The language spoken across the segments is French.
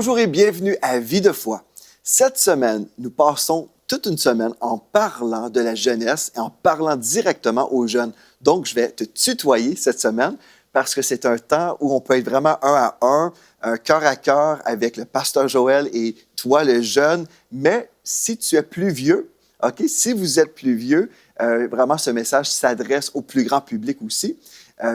Bonjour et bienvenue à Vie de foi. Cette semaine, nous passons toute une semaine en parlant de la jeunesse et en parlant directement aux jeunes. Donc, je vais te tutoyer cette semaine parce que c'est un temps où on peut être vraiment un à cœur avec le pasteur Joël et toi, le jeune. Mais si tu es plus vieux, OK, si vous êtes plus vieux, vraiment, ce message s'adresse au plus grand public aussi.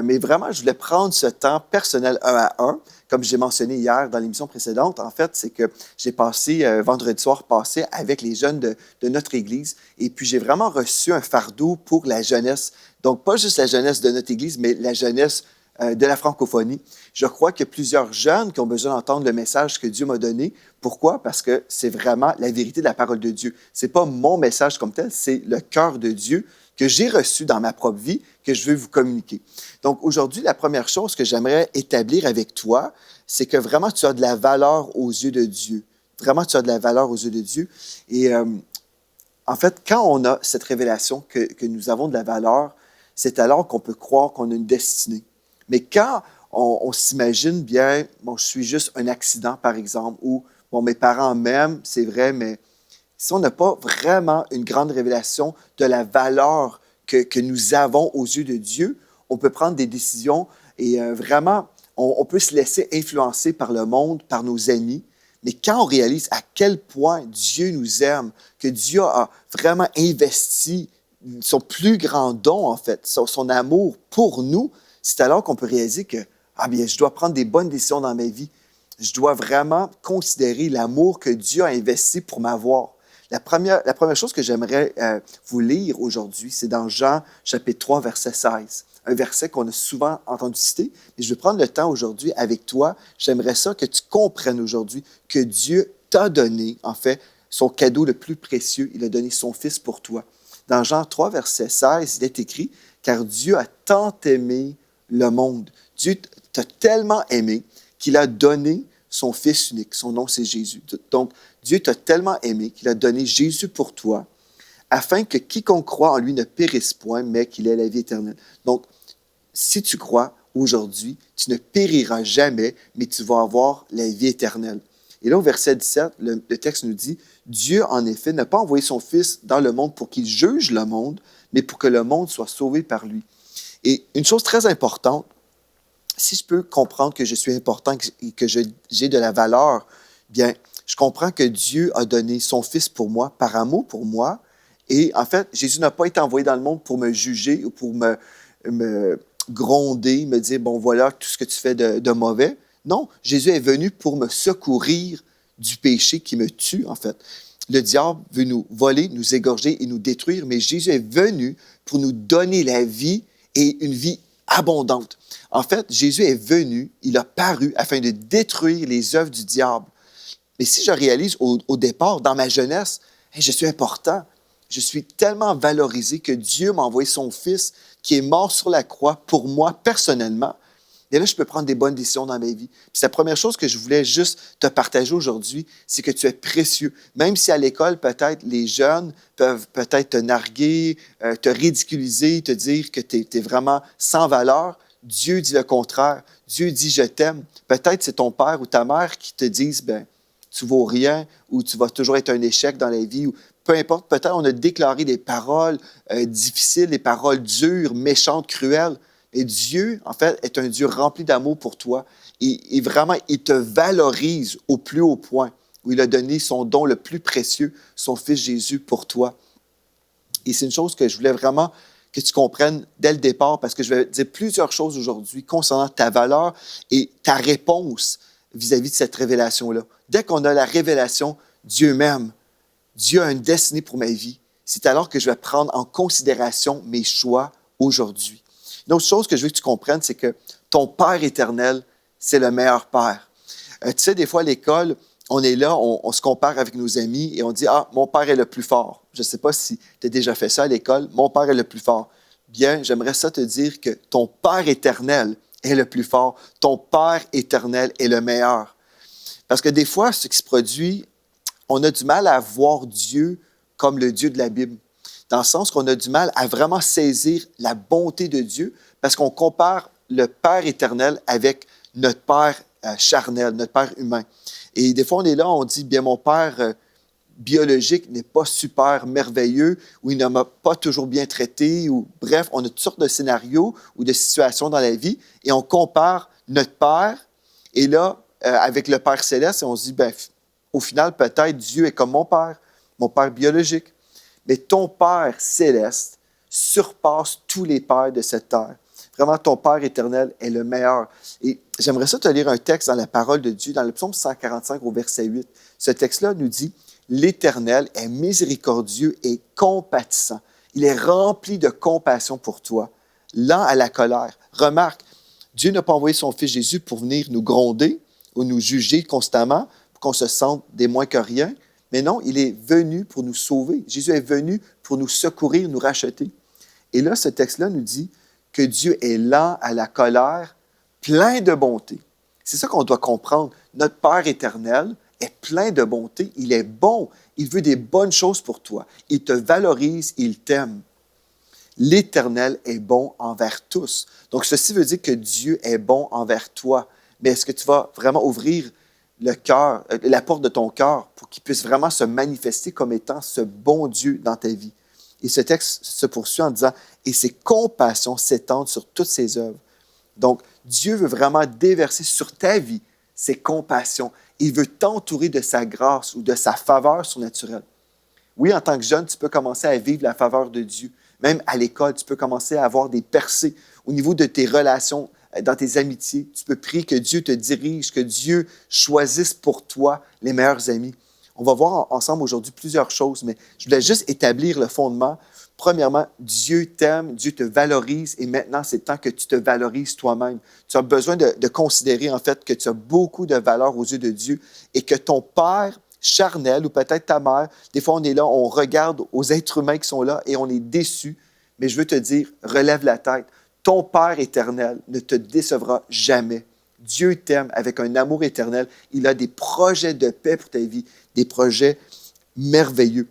Mais vraiment, je voulais prendre ce temps personnel un à un. Comme j'ai mentionné hier dans l'émission précédente, en fait, c'est que j'ai passé, vendredi soir passé, avec les jeunes de notre Église. Et puis, j'ai vraiment reçu un fardeau pour la jeunesse. Donc, pas juste la jeunesse de notre Église, mais la jeunesse de la francophonie. Je crois qu'il y a plusieurs jeunes qui ont besoin d'entendre le message que Dieu m'a donné. Pourquoi? Parce que c'est vraiment la vérité de la parole de Dieu. Ce n'est pas mon message comme tel, c'est le cœur de Dieu que j'ai reçu dans ma propre vie, que je veux vous communiquer. Donc, aujourd'hui, la première chose que j'aimerais établir avec toi, c'est que vraiment, tu as de la valeur aux yeux de Dieu. Vraiment, tu as de la valeur aux yeux de Dieu. Et en fait, quand on a cette révélation que nous avons de la valeur, c'est alors qu'on peut croire qu'on a une destinée. Mais quand on s'imagine bien, bon, je suis juste un accident, par exemple, ou bon, mes parents m'aiment, c'est vrai, mais si on n'a pas vraiment une grande révélation de la valeur que nous avons aux yeux de Dieu, on peut prendre des décisions et vraiment, on peut se laisser influencer par le monde, par nos amis. Mais quand on réalise à quel point Dieu nous aime, que Dieu a vraiment investi son plus grand don, en fait, son amour pour nous, c'est alors qu'on peut réaliser que, ah bien, je dois prendre des bonnes décisions dans ma vie. Je dois vraiment considérer l'amour que Dieu a investi pour m'avoir. La première chose que j'aimerais vous lire aujourd'hui, c'est dans Jean chapitre 3, verset 16. Un verset qu'on a souvent entendu citer. Et je vais prendre le temps aujourd'hui avec toi. J'aimerais ça que tu comprennes aujourd'hui que Dieu t'a donné, en fait, son cadeau le plus précieux. Il a donné son Fils pour toi. Dans Jean 3, verset 16, il est écrit « Car Dieu a tant aimé le monde. Dieu t'a tellement aimé qu'il a donné son Fils unique. Son nom, c'est Jésus. Donc, Dieu t'a tellement aimé qu'il a donné Jésus pour toi, afin que quiconque croit en lui ne périsse point, mais qu'il ait la vie éternelle. Donc, si tu crois aujourd'hui, tu ne périras jamais, mais tu vas avoir la vie éternelle. Et là, au verset 17, le texte nous dit, « Dieu, en effet, n'a pas envoyé son Fils dans le monde pour qu'il juge le monde, mais pour que le monde soit sauvé par lui. » Et une chose très importante, si je peux comprendre que je suis important et que j'ai de la valeur, bien, je comprends que Dieu a donné son Fils pour moi, par amour pour moi. Et en fait, Jésus n'a pas été envoyé dans le monde pour me juger ou pour me gronder, me dire, bon, voilà tout ce que tu fais de mauvais. Non, Jésus est venu pour me secourir du péché qui me tue, en fait. Le diable veut nous voler, nous égorger et nous détruire, mais Jésus est venu pour nous donner la vie et une vie abondante. En fait, Jésus est venu, il a paru afin de détruire les œuvres du diable. Mais si je réalise au départ, dans ma jeunesse, hey, je suis important, je suis tellement valorisé que Dieu m'a envoyé son Fils qui est mort sur la croix pour moi personnellement. Et là, je peux prendre des bonnes décisions dans ma vie. Puis la première chose que je voulais juste te partager aujourd'hui, c'est que tu es précieux. Même si à l'école, peut-être, les jeunes peuvent peut-être te narguer, te ridiculiser, te dire que tu es vraiment sans valeur, Dieu dit le contraire. Dieu dit « je t'aime ». Peut-être c'est ton père ou ta mère qui te disent « ben tu vaux rien » ou « tu vas toujours être un échec dans la vie » ou peu importe, peut-être on a déclaré des paroles difficiles, des paroles dures, méchantes, cruelles. Et Dieu, en fait, est un Dieu rempli d'amour pour toi. Et vraiment, il te valorise au plus haut point où il a donné son don le plus précieux, son Fils Jésus pour toi. Et c'est une chose que je voulais vraiment que tu comprennes dès le départ parce que je vais dire plusieurs choses aujourd'hui concernant ta valeur et ta réponse vis-à-vis de cette révélation-là. Dès qu'on a la révélation, Dieu m'aime, Dieu a une destinée pour ma vie, c'est alors que je vais prendre en considération mes choix aujourd'hui. Une autre chose que je veux que tu comprennes, c'est que ton Père éternel, c'est le meilleur Père. Tu sais, des fois, à l'école, on est là, on se compare avec nos amis et on dit « Ah, mon père est le plus fort. » Je ne sais pas si tu as déjà fait ça à l'école. « Mon père est le plus fort. » Bien, j'aimerais ça te dire que ton Père éternel est le plus fort. Ton Père éternel est le meilleur. Parce que des fois, ce qui se produit, on a du mal à voir Dieu comme le Dieu de la Bible. Dans le sens qu'on a du mal à vraiment saisir la bonté de Dieu parce qu'on compare le Père éternel avec notre Père charnel, notre père humain. Et des fois, on est là, on dit, bien, mon père biologique n'est pas super merveilleux, ou il ne m'a pas toujours bien traité, ou bref, on a toutes sortes de scénarios ou de situations dans la vie, et on compare notre père, et là, avec le Père céleste, et on se dit, ben, au final, peut-être Dieu est comme mon père biologique. Mais ton Père céleste surpasse tous les pères de cette terre. Vraiment, ton Père éternel est le meilleur. Et j'aimerais ça te lire un texte dans la parole de Dieu, dans le psaume 145 au verset 8. Ce texte-là nous dit, « L'Éternel est miséricordieux et compatissant. Il est rempli de compassion pour toi, lent à la colère. » Remarque, Dieu n'a pas envoyé son Fils Jésus pour venir nous gronder ou nous juger constamment, pour qu'on se sente des moins que rien. Mais non, il est venu pour nous sauver. Jésus est venu pour nous secourir, nous racheter. Et là, ce texte-là nous dit que Dieu est lent à la colère, plein de bonté. C'est ça qu'on doit comprendre. Notre Père éternel est plein de bonté. Il est bon. Il veut des bonnes choses pour toi. Il te valorise, il t'aime. L'Éternel est bon envers tous. Donc, ceci veut dire que Dieu est bon envers toi. Mais est-ce que tu vas vraiment ouvrir le cœur, la porte de ton cœur pour qu'il puisse vraiment se manifester comme étant ce bon Dieu dans ta vie? Et ce texte se poursuit en disant « Et ses compassions s'étendent sur toutes ses œuvres. » Donc, Dieu veut vraiment déverser sur ta vie ses compassions. Il veut t'entourer de sa grâce ou de sa faveur surnaturelle. Oui, en tant que jeune, tu peux commencer à vivre la faveur de Dieu. Même à l'école, tu peux commencer à avoir des percées au niveau de tes relations, dans tes amitiés. Tu peux prier que Dieu te dirige, que Dieu choisisse pour toi les meilleurs amis. On va voir ensemble aujourd'hui plusieurs choses, mais je voulais juste établir le fondement. Premièrement, Dieu t'aime, Dieu te valorise et maintenant, c'est le temps que tu te valorises toi-même. Tu as besoin de considérer en fait que tu as beaucoup de valeur aux yeux de Dieu et que ton Père charnel ou peut-être ta mère, des fois on est là, on regarde aux êtres humains qui sont là et on est déçu. Mais je veux te dire, relève la tête. Ton Père éternel ne te décevra jamais. Dieu t'aime avec un amour éternel. Il a des projets de paix pour ta vie, des projets merveilleux.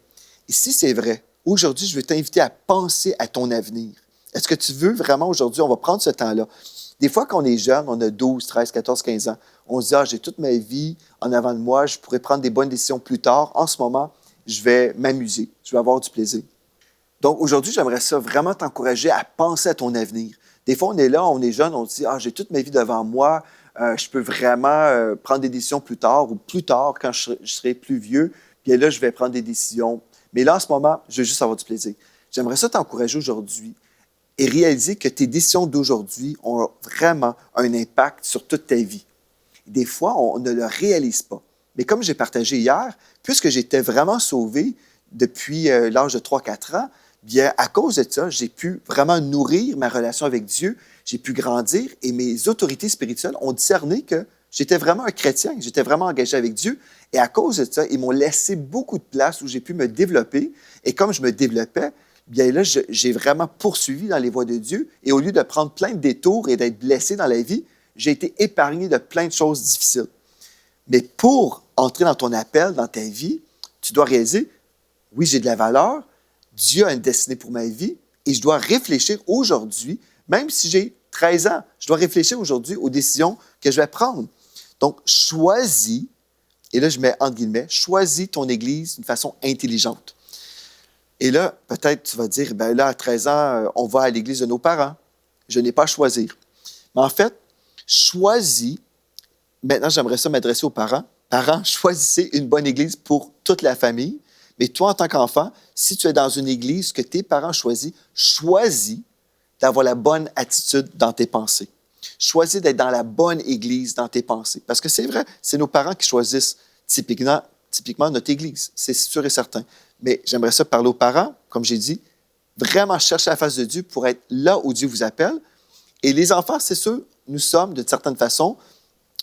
Et si c'est vrai, aujourd'hui, je veux t'inviter à penser à ton avenir. Est-ce que tu veux vraiment aujourd'hui, on va prendre ce temps-là. Des fois, quand on est jeune, on a 12, 13, 14, 15 ans, on se dit, j'ai toute ma vie en avant de moi, je pourrais prendre des bonnes décisions plus tard. En ce moment, je vais m'amuser, je vais avoir du plaisir. Donc, aujourd'hui, j'aimerais ça vraiment t'encourager à penser à ton avenir. Des fois, on est là, on est jeune, on se dit, j'ai toute ma vie devant moi, je peux vraiment prendre des décisions plus tard ou plus tard, quand je serai plus vieux, puis là, je vais prendre des décisions. Mais là, en ce moment, je veux juste avoir du plaisir. J'aimerais ça t'encourager aujourd'hui et réaliser que tes décisions d'aujourd'hui ont vraiment un impact sur toute ta vie. Des fois, on ne le réalise pas. Mais comme j'ai partagé hier, puisque j'étais vraiment sauvé depuis l'âge de 3-4 ans, bien, à cause de ça, j'ai pu vraiment nourrir ma relation avec Dieu, j'ai pu grandir et mes autorités spirituelles ont discerné que j'étais vraiment un chrétien, j'étais vraiment engagé avec Dieu. Et à cause de ça, ils m'ont laissé beaucoup de place où j'ai pu me développer. Et comme je me développais, bien là, j'ai vraiment poursuivi dans les voies de Dieu. Et au lieu de prendre plein de détours et d'être blessé dans la vie, j'ai été épargné de plein de choses difficiles. Mais pour entrer dans ton appel, dans ta vie, tu dois réaliser, oui, j'ai de la valeur, Dieu a une destinée pour ma vie et je dois réfléchir aujourd'hui, même si j'ai 13 ans, je dois réfléchir aujourd'hui aux décisions que je vais prendre. Donc, choisis, et là je mets entre guillemets, choisis ton Église d'une façon intelligente. Et là, peut-être tu vas dire, bien là, à 13 ans, on va à l'Église de nos parents. Je n'ai pas à choisir. Mais en fait, choisis, maintenant j'aimerais ça m'adresser aux parents. Parents, choisissez une bonne Église pour toute la famille. Mais toi, en tant qu'enfant, si tu es dans une Église que tes parents choisissent, choisis d'avoir la bonne attitude dans tes pensées. Choisis d'être dans la bonne Église dans tes pensées. Parce que c'est vrai, c'est nos parents qui choisissent typiquement notre Église. C'est sûr et certain. Mais j'aimerais ça parler aux parents, comme j'ai dit, vraiment chercher la face de Dieu pour être là où Dieu vous appelle. Et les enfants, c'est sûr, nous sommes, d'une certaine façon,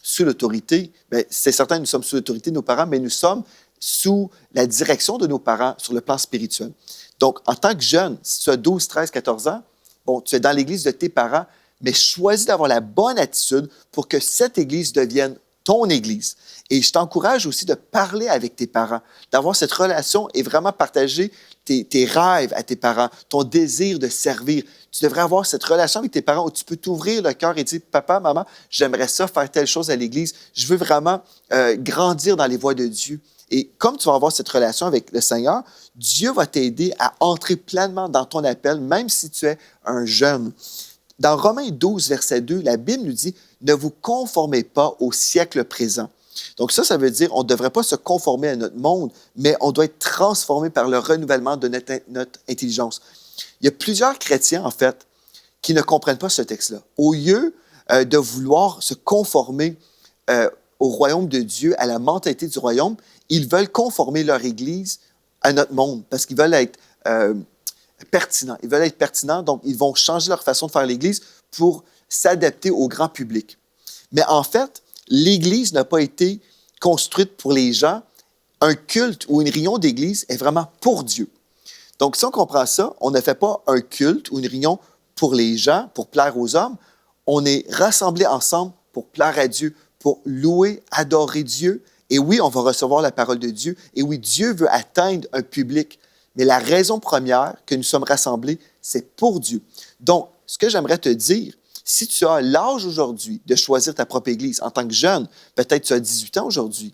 sous l'autorité. Bien, c'est certain, nous sommes sous l'autorité de nos parents, mais nous sommes sous la direction de nos parents sur le plan spirituel. Donc, en tant que jeune, si tu as 12, 13, 14 ans, bon, tu es dans l'Église de tes parents, mais choisis d'avoir la bonne attitude pour que cette Église devienne ton Église. Et je t'encourage aussi de parler avec tes parents, d'avoir cette relation et vraiment partager tes rêves à tes parents, ton désir de servir. Tu devrais avoir cette relation avec tes parents où tu peux t'ouvrir le cœur et dire, papa, maman, j'aimerais ça faire telle chose à l'Église. Je veux vraiment grandir dans les voies de Dieu. Et comme tu vas avoir cette relation avec le Seigneur, Dieu va t'aider à entrer pleinement dans ton appel, même si tu es un jeune. Dans Romains 12, verset 2, la Bible nous dit « Ne vous conformez pas au siècle présent ». Donc ça veut dire qu'on ne devrait pas se conformer à notre monde, mais on doit être transformé par le renouvellement de notre intelligence. Il y a plusieurs chrétiens, en fait, qui ne comprennent pas ce texte-là. Au lieu de vouloir se conformer au royaume de Dieu, à la mentalité du royaume, ils veulent conformer leur Église à notre monde parce qu'ils veulent être pertinents. Ils veulent être pertinents, donc ils vont changer leur façon de faire l'Église pour s'adapter au grand public. Mais en fait, l'Église n'a pas été construite pour les gens. Un culte ou une réunion d'Église est vraiment pour Dieu. Donc, si on comprend ça, on ne fait pas un culte ou une réunion pour les gens, pour plaire aux hommes. On est rassemblés ensemble pour plaire à Dieu, pour louer, adorer Dieu. Et oui, on va recevoir la parole de Dieu. Et oui, Dieu veut atteindre un public. Mais la raison première que nous sommes rassemblés, c'est pour Dieu. Donc, ce que j'aimerais te dire, si tu as l'âge aujourd'hui de choisir ta propre Église en tant que jeune, peut-être tu as 18 ans aujourd'hui,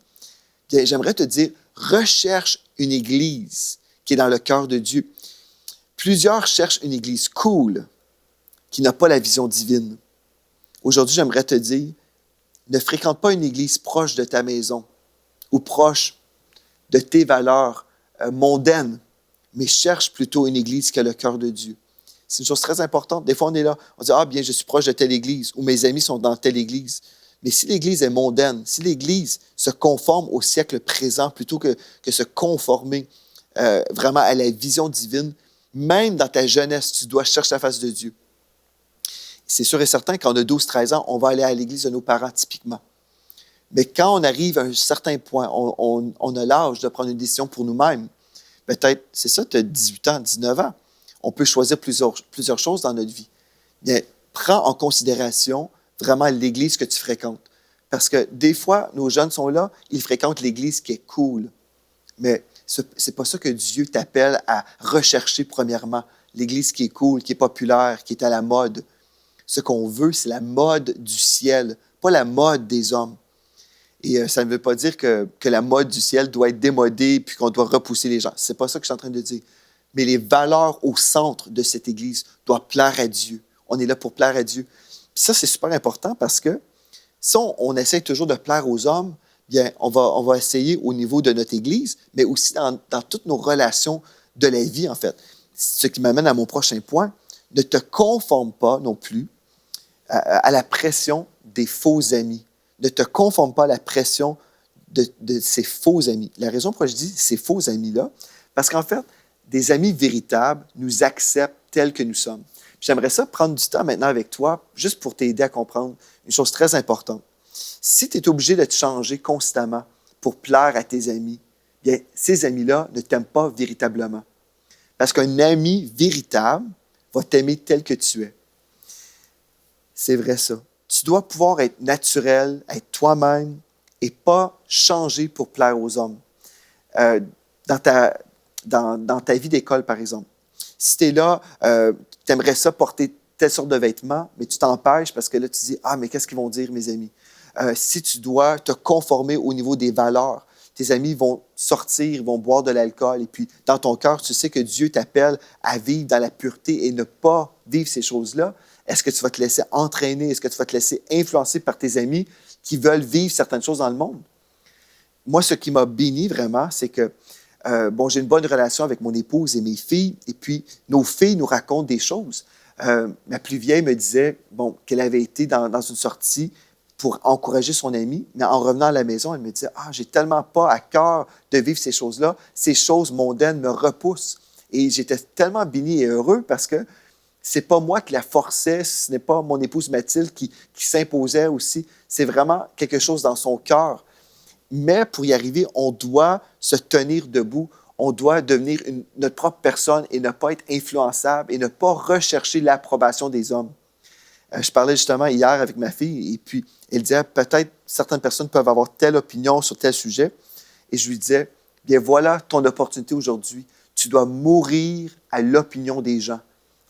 bien, j'aimerais te dire, recherche une Église qui est dans le cœur de Dieu. Plusieurs cherchent une Église cool, qui n'a pas la vision divine. Aujourd'hui, j'aimerais te dire, ne fréquente pas une Église proche de ta maison ou proche de tes valeurs mondaines, mais cherche plutôt une Église qui a le cœur de Dieu. C'est une chose très importante. Des fois, on est là, on dit « Ah, bien, je suis proche de telle Église » ou « Mes amis sont dans telle Église ». Mais si l'Église est mondaine, si l'Église se conforme au siècle présent plutôt que se conformer vraiment à la vision divine, même dans ta jeunesse, tu dois chercher la face de Dieu. C'est sûr et certain, quand on a 12-13 ans, on va aller à l'Église de nos parents, typiquement. Mais quand on arrive à un certain point, on a l'âge de prendre une décision pour nous-mêmes. Peut-être, c'est ça, tu as 18 ans, 19 ans. On peut choisir plusieurs choses dans notre vie. Bien, prends en considération vraiment l'Église que tu fréquentes. Parce que des fois, nos jeunes sont là, ils fréquentent l'Église qui est cool. Mais ce n'est pas ça que Dieu t'appelle à rechercher premièrement. L'Église qui est cool, qui est populaire, qui est à la mode. Ce qu'on veut, c'est la mode du ciel, pas la mode des hommes. Et ça ne veut pas dire que la mode du ciel doit être démodée puis qu'on doit repousser les gens. Ce n'est pas ça que je suis en train de dire. Mais les valeurs au centre de cette Église doivent plaire à Dieu. On est là pour plaire à Dieu. Puis ça, c'est super important parce que si on essaie toujours de plaire aux hommes, bien, on va essayer au niveau de notre Église, mais aussi dans toutes nos relations de la vie, en fait. Ce qui m'amène à mon prochain point. Ne te conforme pas non plus à la pression des faux amis. Ne te conforme pas à la pression de ces faux amis. La raison pourquoi je dis ces faux amis-là, parce qu'en fait, des amis véritables nous acceptent tels que nous sommes. Puis j'aimerais ça prendre du temps maintenant avec toi, juste pour t'aider à comprendre une chose très importante. Si tu es obligé de te changer constamment pour plaire à tes amis, bien, ces amis-là ne t'aiment pas véritablement. Parce qu'un ami véritable va t'aimer tel que tu es. C'est vrai ça. Tu dois pouvoir être naturel, être toi-même et pas changer pour plaire aux hommes. Dans ta vie d'école, par exemple. Si tu es là, tu aimerais ça porter telle sorte de vêtements, mais tu t'empêches parce que là, tu dis « Ah, mais qu'est-ce qu'ils vont dire, mes amis? » Si tu dois te conformer au niveau des valeurs, tes amis vont sortir, vont boire de l'alcool, et puis dans ton cœur, tu sais que Dieu t'appelle à vivre dans la pureté et ne pas vivre ces choses-là. Est-ce que tu vas te laisser entraîner? Est-ce que tu vas te laisser influencer par tes amis qui veulent vivre certaines choses dans le monde? Moi, ce qui m'a béni vraiment, c'est que j'ai une bonne relation avec mon épouse et mes filles, et puis nos filles nous racontent des choses. Ma plus vieille me disait qu'elle avait été dans une sortie pour encourager son amie, mais en revenant à la maison, elle me disait « Ah, j'ai tellement pas à cœur de vivre ces choses-là. Ces choses mondaines me repoussent. » Et j'étais tellement béni et heureux parce que c'est pas moi qui la forçais, ce n'est pas mon épouse Mathilde qui s'imposait aussi. C'est vraiment quelque chose dans son cœur. Mais pour y arriver, on doit se tenir debout. On doit devenir notre propre personne et ne pas être influençable et ne pas rechercher l'approbation des hommes. Je parlais justement hier avec ma fille et puis elle disait peut-être certaines personnes peuvent avoir telle opinion sur tel sujet. Et je lui disais, bien voilà ton opportunité aujourd'hui. Tu dois mourir à l'opinion des gens.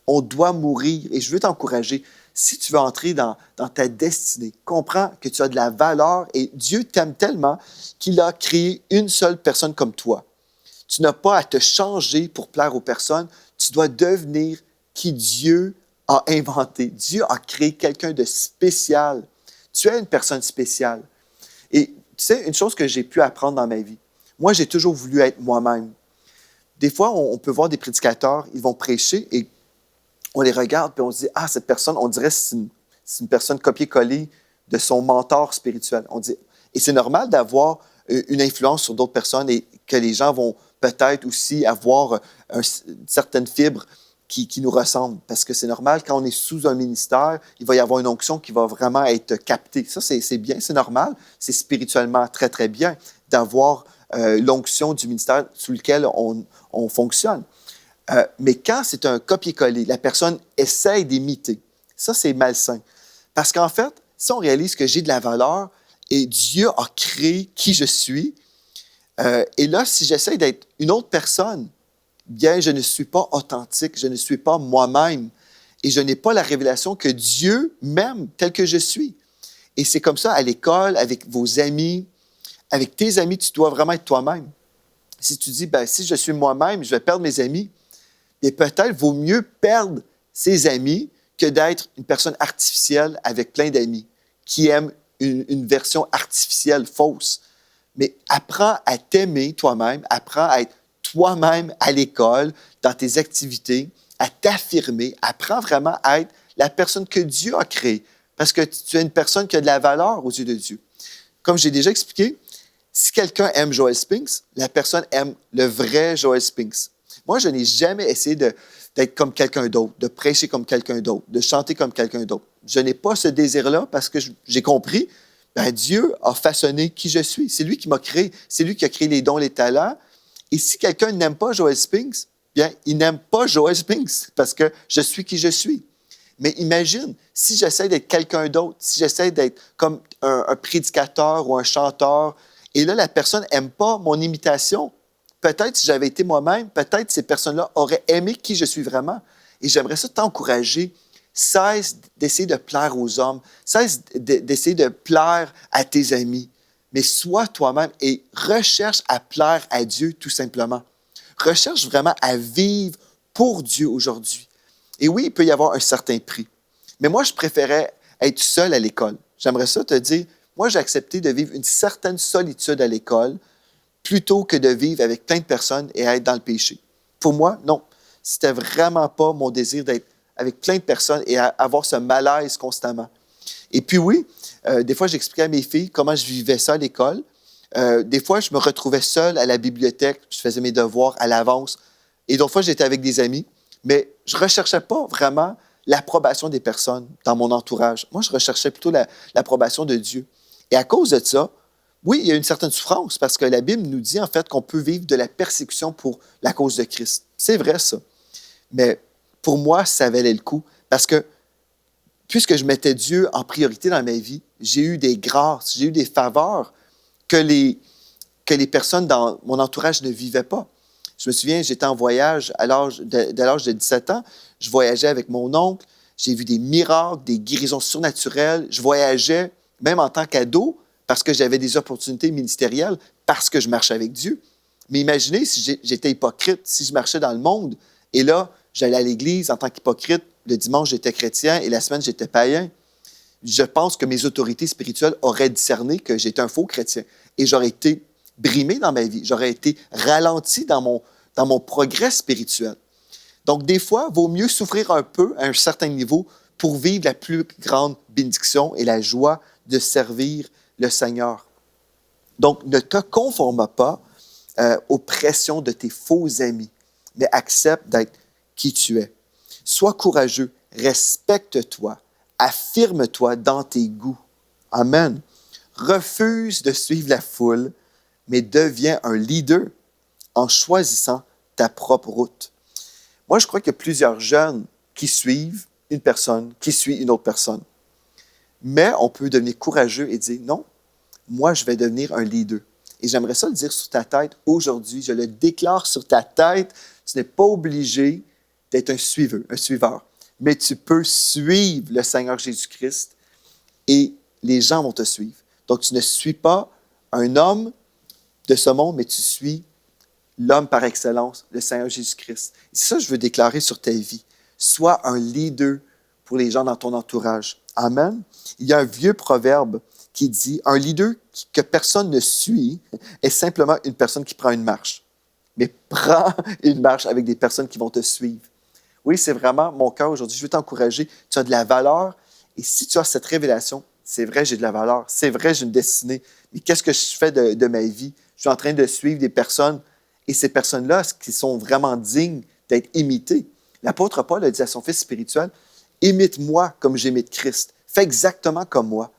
On doit mourir et je veux t'encourager. Si tu veux entrer dans ta destinée, comprends que tu as de la valeur et Dieu t'aime tellement qu'il a créé une seule personne comme toi. Tu n'as pas à te changer pour plaire aux personnes. Tu dois devenir qui Dieu a inventé. Dieu a créé quelqu'un de spécial. Tu es une personne spéciale. Et tu sais, une chose que j'ai pu apprendre dans ma vie, moi, j'ai toujours voulu être moi-même. Des fois, on peut voir des prédicateurs, ils vont prêcher et on les regarde et on se dit, ah, cette personne, on dirait que c'est une personne copier-coller de son mentor spirituel. On dit, et c'est normal d'avoir une influence sur d'autres personnes et que les gens vont peut-être aussi avoir une certaine fibre qui nous ressemble. Parce que c'est normal, quand on est sous un ministère, il va y avoir une onction qui va vraiment être captée. Ça, c'est bien, c'est normal. C'est spirituellement très, très bien d'avoir l'onction du ministère sous lequel on fonctionne. Mais quand c'est un copier-coller, la personne essaie d'imiter. Ça, c'est malsain. Parce qu'en fait, si on réalise que j'ai de la valeur et Dieu a créé qui je suis, et là, si j'essaie d'être une autre personne, bien, je ne suis pas authentique, je ne suis pas moi-même et je n'ai pas la révélation que Dieu m'aime tel que je suis. Et c'est comme ça à l'école, avec vos amis, avec tes amis, tu dois vraiment être toi-même. Si tu dis, ben, si je suis moi-même, je vais perdre mes amis, bien, peut-être vaut mieux perdre ses amis que d'être une personne artificielle avec plein d'amis qui aiment une version artificielle, fausse. Mais apprends à t'aimer toi-même, apprends à être toi-même à l'école, dans tes activités, à t'affirmer, apprends vraiment à être la personne que Dieu a créée, parce que tu es une personne qui a de la valeur aux yeux de Dieu. Comme j'ai déjà expliqué, si quelqu'un aime Joel Spinks, la personne aime le vrai Joel Spinks. Moi, je n'ai jamais essayé d'être comme quelqu'un d'autre, de prêcher comme quelqu'un d'autre, de chanter comme quelqu'un d'autre. Je n'ai pas ce désir-là parce que j'ai compris, ben, Dieu a façonné qui je suis. C'est lui qui m'a créé. C'est lui qui a créé les dons, les talents. Et si quelqu'un n'aime pas Joel Spinks, bien, il n'aime pas Joel Spinks parce que je suis qui je suis. Mais imagine, si j'essaie d'être quelqu'un d'autre, si j'essaie d'être comme un prédicateur ou un chanteur, et là, la personne n'aime pas mon imitation, peut-être si j'avais été moi-même, peut-être ces personnes-là auraient aimé qui je suis vraiment. Et j'aimerais ça t'encourager. Cesse d'essayer de plaire aux hommes. Cesse d'essayer de plaire à tes amis. Mais sois toi-même et recherche à plaire à Dieu tout simplement. Recherche vraiment à vivre pour Dieu aujourd'hui. Et oui, il peut y avoir un certain prix. Mais moi, je préférais être seul à l'école. J'aimerais ça te dire, moi, j'ai accepté de vivre une certaine solitude à l'école plutôt que de vivre avec plein de personnes et être dans le péché. Pour moi, non. C'était vraiment pas mon désir d'être avec plein de personnes et avoir ce malaise constamment. Et puis oui, des fois, j'expliquais à mes filles comment je vivais ça à l'école. Des fois, je me retrouvais seul à la bibliothèque, je faisais mes devoirs à l'avance. Et d'autres fois, j'étais avec des amis, mais je ne recherchais pas vraiment l'approbation des personnes dans mon entourage. Moi, je recherchais plutôt l'approbation de Dieu. Et à cause de ça, oui, il y a une certaine souffrance parce que la Bible nous dit en fait qu'on peut vivre de la persécution pour la cause de Christ. C'est vrai ça. Mais pour moi, ça valait le coup parce que puisque je mettais Dieu en priorité dans ma vie, j'ai eu des grâces, j'ai eu des faveurs que les personnes dans mon entourage ne vivaient pas. Je me souviens, j'étais en voyage à l'âge de 17 ans. Je voyageais avec mon oncle. J'ai vu des miracles, des guérisons surnaturelles. Je voyageais même en tant qu'ado parce que j'avais des opportunités ministérielles, parce que je marchais avec Dieu. Mais imaginez si j'étais hypocrite, si je marchais dans le monde et là, j'allais à l'église en tant qu'hypocrite. Le dimanche, j'étais chrétien et la semaine, j'étais païen. Je pense que mes autorités spirituelles auraient discerné que j'étais un faux chrétien et j'aurais été brimé dans ma vie. J'aurais été ralenti dans mon progrès spirituel. Donc, des fois, il vaut mieux souffrir un peu à un certain niveau pour vivre la plus grande bénédiction et la joie de servir le Seigneur. Donc, ne te conforme pas aux pressions de tes faux amis, mais accepte d'être qui tu es. Sois courageux, respecte-toi, affirme-toi dans tes goûts. Amen. Refuse de suivre la foule, mais deviens un leader en choisissant ta propre route. Moi, je crois qu'il y a plusieurs jeunes qui suivent, une personne qui suit une autre personne. Mais on peut devenir courageux et dire, non, moi, je vais devenir un leader. Et j'aimerais ça le dire sur ta tête aujourd'hui. Je le déclare sur ta tête. Tu n'es pas obligé d'être un suiveur. Mais tu peux suivre le Seigneur Jésus-Christ et les gens vont te suivre. Donc, tu ne suis pas un homme de ce monde, mais tu suis l'homme par excellence, le Seigneur Jésus-Christ. Et c'est ça que je veux déclarer sur ta vie. Sois un leader pour les gens dans ton entourage. Amen. Il y a un vieux proverbe qui dit, un leader que personne ne suit est simplement une personne qui prend une marche. Mais prends une marche avec des personnes qui vont te suivre. Oui, c'est vraiment mon cœur aujourd'hui. Je veux t'encourager. Tu as de la valeur. Et si tu as cette révélation, c'est vrai, j'ai de la valeur. C'est vrai, j'ai une destinée. Mais qu'est-ce que je fais de ma vie? Je suis en train de suivre des personnes. Et ces personnes-là, qui sont vraiment dignes d'être imitées. L'apôtre Paul a dit à son fils spirituel, « Imite-moi comme j'imite Christ. Fais exactement comme moi. »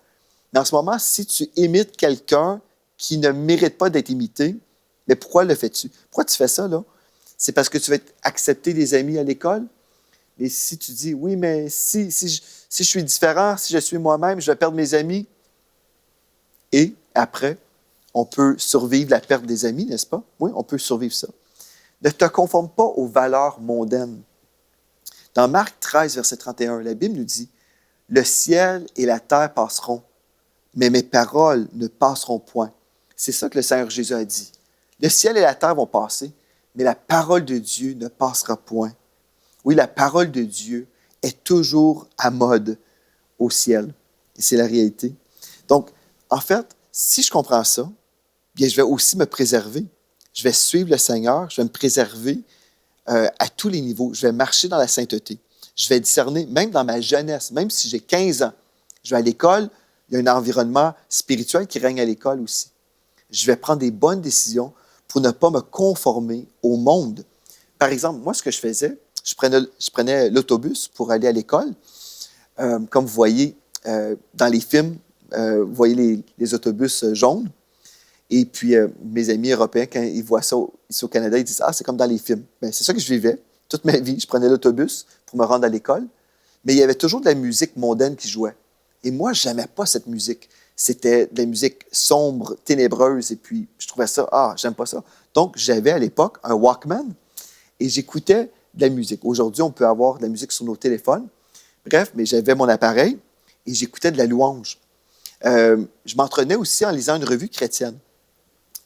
Mais en ce moment, si tu imites quelqu'un qui ne mérite pas d'être imité, mais pourquoi le fais-tu? Pourquoi tu fais ça, là? C'est parce que tu vas accepter des amis à l'école? Mais si tu dis, oui, mais si je suis différent, si je suis moi-même, je vais perdre mes amis. Et après, on peut survivre la perte des amis, n'est-ce pas? Oui, on peut survivre ça. Ne te conforme pas aux valeurs mondaines. Dans Marc 13, verset 31, la Bible nous dit, « Le ciel et la terre passeront, mais mes paroles ne passeront point. » C'est ça que le Seigneur Jésus a dit. Le ciel et la terre vont passer, mais la parole de Dieu ne passera point. Oui, la parole de Dieu est toujours à mode au ciel. Et c'est la réalité. Donc, en fait, si je comprends ça, bien, je vais aussi me préserver. Je vais suivre le Seigneur, je vais me préserver à tous les niveaux. Je vais marcher dans la sainteté. Je vais discerner, même dans ma jeunesse, même si j'ai 15 ans, je vais à l'école, il y a un environnement spirituel qui règne à l'école aussi. Je vais prendre des bonnes décisions pour ne pas me conformer au monde. Par exemple, moi, ce que je faisais, je prenais l'autobus pour aller à l'école. Comme vous voyez dans les films, vous voyez les autobus jaunes. Et puis, mes amis européens, quand ils voient ça ici au Canada, ils disent « Ah, c'est comme dans les films. » Bien, c'est ça que je vivais. Toute ma vie, je prenais l'autobus pour me rendre à l'école. Mais il y avait toujours de la musique mondaine qui jouait. Et moi, je n'aimais pas cette musique. C'était de la musique sombre, ténébreuse. Et puis, je trouvais ça, j'aime pas ça. Donc, j'avais à l'époque un Walkman et j'écoutais de la musique. Aujourd'hui, on peut avoir de la musique sur nos téléphones. Bref, mais j'avais mon appareil et j'écoutais de la louange. Je m'entraînais aussi en lisant une revue chrétienne.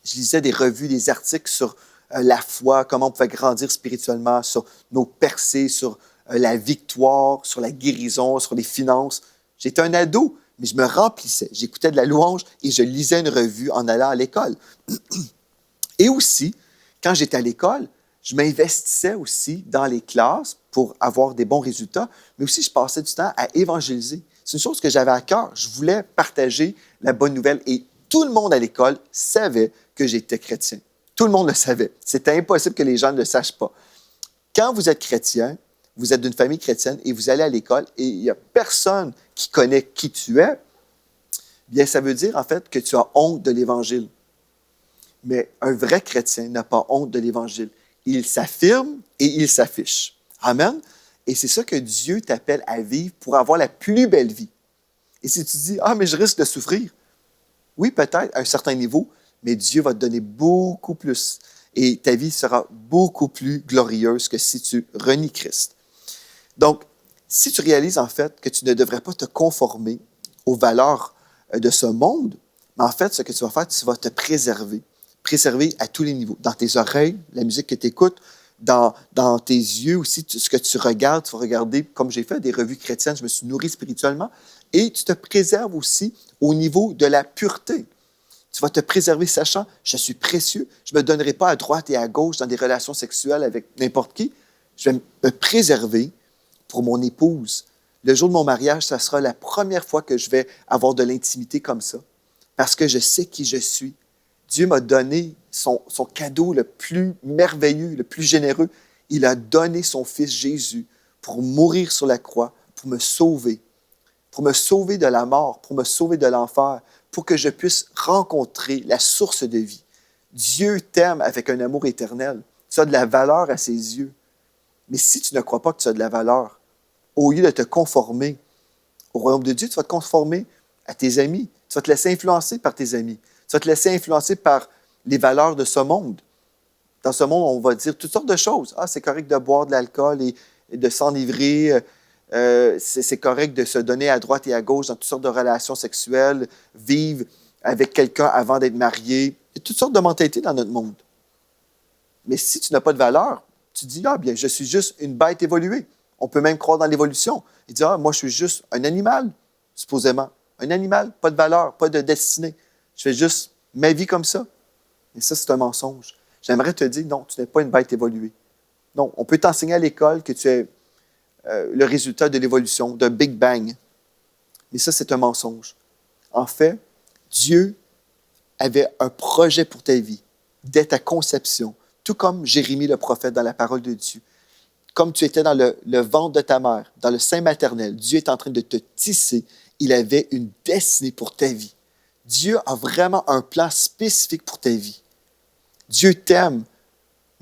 Je lisais des revues, des articles sur la foi, comment on pouvait grandir spirituellement, sur nos percées, sur la victoire, sur la guérison, sur les finances. J'étais un ado, mais je me remplissais. J'écoutais de la louange et je lisais une revue en allant à l'école. Et aussi, quand j'étais à l'école, je m'investissais aussi dans les classes pour avoir des bons résultats, mais aussi je passais du temps à évangéliser. C'est une chose que j'avais à cœur. Je voulais partager la bonne nouvelle et tout le monde à l'école savait que j'étais chrétien. Tout le monde le savait. C'était impossible que les gens ne le sachent pas. Quand vous êtes chrétien, vous êtes d'une famille chrétienne et vous allez à l'école et il n'y a personne qui connaît qui tu es, bien, ça veut dire en fait que tu as honte de l'Évangile. Mais un vrai chrétien n'a pas honte de l'Évangile. Il s'affirme et il s'affiche. Amen. Et c'est ça que Dieu t'appelle à vivre pour avoir la plus belle vie. Et si tu dis, mais je risque de souffrir. Oui, peut-être à un certain niveau, mais Dieu va te donner beaucoup plus. Et ta vie sera beaucoup plus glorieuse que si tu renies Christ. Donc, si tu réalises en fait que tu ne devrais pas te conformer aux valeurs de ce monde, mais en fait, ce que tu vas faire, tu vas te préserver. Préserver à tous les niveaux. Dans tes oreilles, la musique que tu écoutes, dans tes yeux aussi, ce que tu regardes, tu vas regarder, comme j'ai fait, des revues chrétiennes, je me suis nourri spirituellement, et tu te préserves aussi au niveau de la pureté. Tu vas te préserver sachant, je suis précieux, je ne me donnerai pas à droite et à gauche dans des relations sexuelles avec n'importe qui. Je vais me préserver pour mon épouse. Le jour de mon mariage, ça sera la première fois que je vais avoir de l'intimité comme ça, parce que je sais qui je suis. Dieu m'a donné son cadeau le plus merveilleux, le plus généreux. Il a donné son Fils Jésus pour mourir sur la croix, pour me sauver de la mort, pour me sauver de l'enfer, pour que je puisse rencontrer la source de vie. Dieu t'aime avec un amour éternel. Tu as de la valeur à ses yeux. Mais si tu ne crois pas que tu as de la valeur, Au lieu de te conformer au royaume de Dieu, tu vas te conformer à tes amis. Tu vas te laisser influencer par tes amis. Tu vas te laisser influencer par les valeurs de ce monde. Dans ce monde, on va dire toutes sortes de choses. Ah, c'est correct de boire de l'alcool et de s'enivrer. C'est correct de se donner à droite et à gauche dans toutes sortes de relations sexuelles, vivre avec quelqu'un avant d'être marié. Il y a toutes sortes de mentalités dans notre monde. Mais si tu n'as pas de valeur, tu dis, ah bien, je suis juste une bête évoluée. On peut même croire dans l'évolution. Et dire, ah, moi, je suis juste un animal, supposément. Un animal, pas de valeur, pas de destinée. Je fais juste ma vie comme ça. Et ça, c'est un mensonge. J'aimerais te dire, non, tu n'es pas une bête évoluée. Non, on peut t'enseigner à l'école que tu es le résultat de l'évolution, d'un Big Bang. Mais ça, c'est un mensonge. En fait, Dieu avait un projet pour ta vie, dès ta conception, tout comme Jérémie le prophète dans la parole de Dieu. Comme tu étais dans le ventre de ta mère, dans le sein maternel, Dieu est en train de te tisser. Il avait une destinée pour ta vie. Dieu a vraiment un plan spécifique pour ta vie. Dieu t'aime,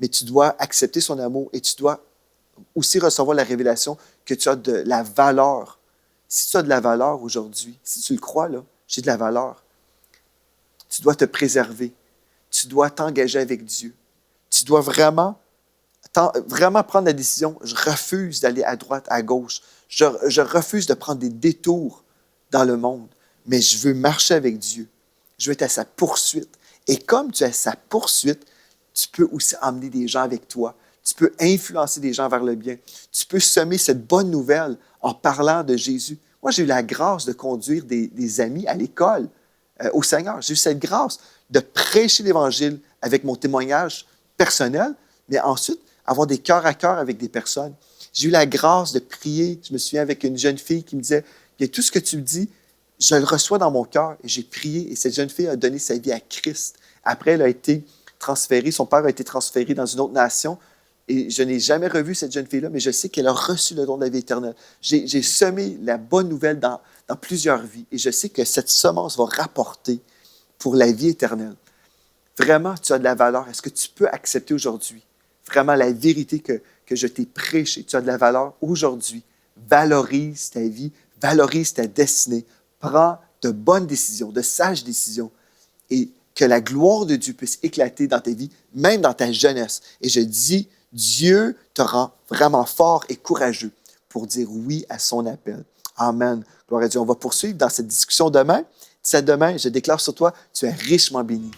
mais tu dois accepter son amour et tu dois aussi recevoir la révélation que tu as de la valeur. Si tu as de la valeur aujourd'hui, si tu le crois, là, j'ai de la valeur, tu dois te préserver. Tu dois t'engager avec Dieu. Tu dois vraiment prendre la décision, je refuse d'aller à droite, à gauche. Je refuse de prendre des détours dans le monde, mais je veux marcher avec Dieu. Je veux être à sa poursuite. Et comme tu es à sa poursuite, tu peux aussi emmener des gens avec toi. Tu peux influencer des gens vers le bien. Tu peux semer cette bonne nouvelle en parlant de Jésus. Moi, j'ai eu la grâce de conduire des amis à l'école au Seigneur. J'ai eu cette grâce de prêcher l'Évangile avec mon témoignage personnel, mais ensuite, avoir des cœurs à cœur avec des personnes. J'ai eu la grâce de prier. Je me souviens avec une jeune fille qui me disait, « Tout ce que tu me dis, je le reçois dans mon cœur. » Et j'ai prié et cette jeune fille a donné sa vie à Christ. Après, elle a été transférée, son père a été transféré dans une autre nation et je n'ai jamais revu cette jeune fille-là, mais je sais qu'elle a reçu le don de la vie éternelle. J'ai semé la bonne nouvelle dans plusieurs vies et je sais que cette semence va rapporter pour la vie éternelle. Vraiment, tu as de la valeur. Est-ce que tu peux accepter aujourd'hui vraiment la vérité que je t'ai prêchée? Tu as de la valeur aujourd'hui. Valorise ta vie, valorise ta destinée. Prends de bonnes décisions, de sages décisions et que la gloire de Dieu puisse éclater dans ta vie, même dans ta jeunesse. Et je dis, Dieu te rend vraiment fort et courageux pour dire oui à son appel. Amen. Gloire à Dieu. On va poursuivre dans cette discussion demain. D'ici à demain, je déclare sur toi, tu es richement béni.